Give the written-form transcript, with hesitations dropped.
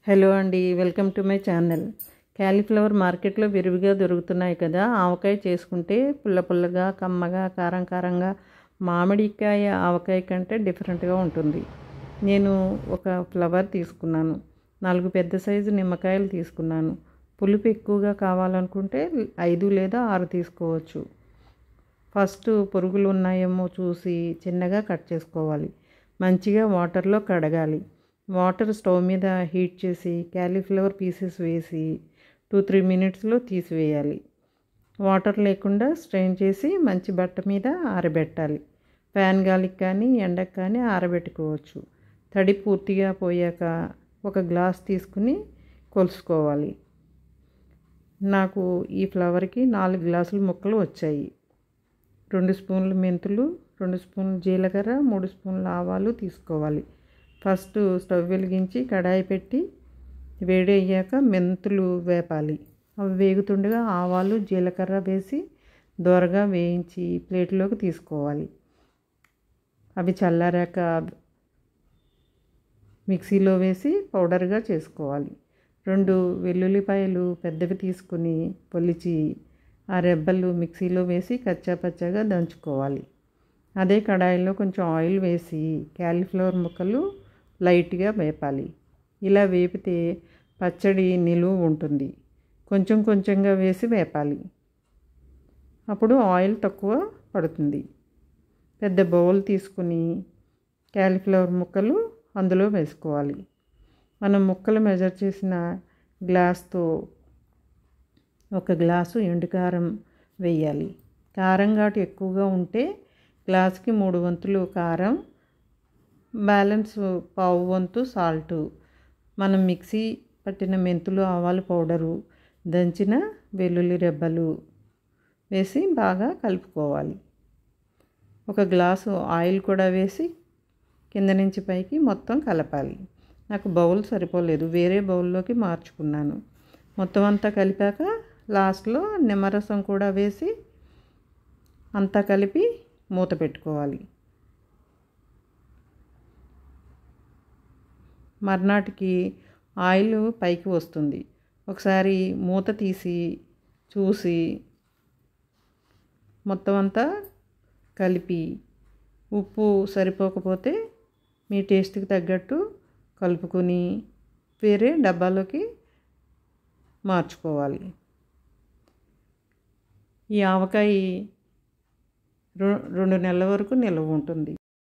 Hello అండి, welcome to my channel. Cauliflower మార్కెట్లో విరివిగా దొరుకుతున్నాయి కదా. ఆవకాయ చేసుకుంటే పుల్ల పుల్లగా, కమ్మగా, కారం కారంగా, మామిడికాయ ఆవకాయ కంటే డిఫరెంట్గా ఉంటుంది. నేను ఒక ఫ్లవర్ తీసుకున్నాను, 4 పెద్ద సైజు నిమ్మకాయలు తీసుకున్నాను. పులుపు ఎక్కువగా కావాలనుకుంటే 5 లేదా 6 తీసుకోవచ్చు. ఫస్ట్ పురుగులు ఉన్నాయేమో చూసి చిన్నగా కట్ చేసుకోవాలి. మంచిగా వాటర్లో కడగాలి. వాటర్ స్టవ్ మీద హీట్ చేసి క్యాలీఫ్లవర్ పీసెస్ వేసి 2-3 మినిట్స్లో తీసివేయాలి. వాటర్ లేకుండా స్ట్రెయిన్ చేసి మంచి బట్ట మీద ఆరబెట్టాలి. ఫ్యాన్ గాలికి కానీ ఎండకు కానీ ఆరబెట్టుకోవచ్చు. తడి పూర్తిగా పోయాక ఒక గ్లాస్ తీసుకుని కొలుసుకోవాలి. నాకు ఈ ఫ్లవర్కి 4 గ్లాసుల ముక్కలు వచ్చాయి. 2 స్పూన్లు మెంతులు, 2 స్పూన్లు జీలకర్ర, 3 స్పూన్ల ఆవాలు తీసుకోవాలి. ఫస్ట్ స్టవ్ వెలిగించి కడాయి పెట్టి వేడి అయ్యాక మెంతులు వేపాలి. అవి వేగుతుండగా ఆవాలు, జీలకర్ర వేసి దోరగా వేయించి ప్లేట్లోకి తీసుకోవాలి. అవి చల్లారాక మిక్సీలో వేసి పౌడర్గా చేసుకోవాలి. 2 వెల్లుల్లిపాయలు పెద్దవి తీసుకుని పొలిచి ఆ రెబ్బలు మిక్సీలో వేసి కచ్చాపచ్చాగా దంచుకోవాలి. అదే కడాయిలో కొంచెం ఆయిల్ వేసి క్యాలీఫ్లవర్ ముక్కలు లైట్గా వేపాలి. ఇలా వేపితే పచ్చడి నిలువ ఉంటుంది. కొంచెం కొంచెంగా వేసి వేపాలి. అప్పుడు ఆయిల్ తక్కువ పడుతుంది. పెద్ద బౌల్ తీసుకుని క్యాలీఫ్లవర్ ముక్కలు అందులో వేసుకోవాలి. మనం ముక్కలు మెజర్ చేసిన గ్లాస్తో 1 గ్లాసు ఎండుకారం వేయాలి. కారం ఘాటు ఎక్కువగా ఉంటే గ్లాసుకి 3 వంతులు కారం, బ్యాలెన్స్ పావు వంతు సాల్టు, మనం మిక్సీ పట్టిన మెంతులు, ఆవాలు పౌడరు, దంచిన వెల్లుల్లి రెబ్బలు వేసి బాగా కలుపుకోవాలి. 1 గ్లాసు ఆయిల్ కూడా వేసి కింద నుంచి పైకి మొత్తం కలపాలి. నాకు బౌల్ సరిపోలేదు, వేరే బౌల్లోకి మార్చుకున్నాను. మొత్తం అంతా కలిపాక లాస్ట్లో నిమ్మరసం కూడా వేసి అంతా కలిపి మూత పెట్టుకోవాలి. మర్నాటికి ఆయిల్ పైకి వస్తుంది. ఒకసారి మూత తీసి చూసి మొత్తం అంతా కలిపి ఉప్పు సరిపోకపోతే మీ టేస్ట్కి తగ్గట్టు కలుపుకొని వేరే డబ్బాలోకి మార్చుకోవాలి. ఈ ఆవకాయ 2 నెలల వరకు నిల్వ ఉంటుంది.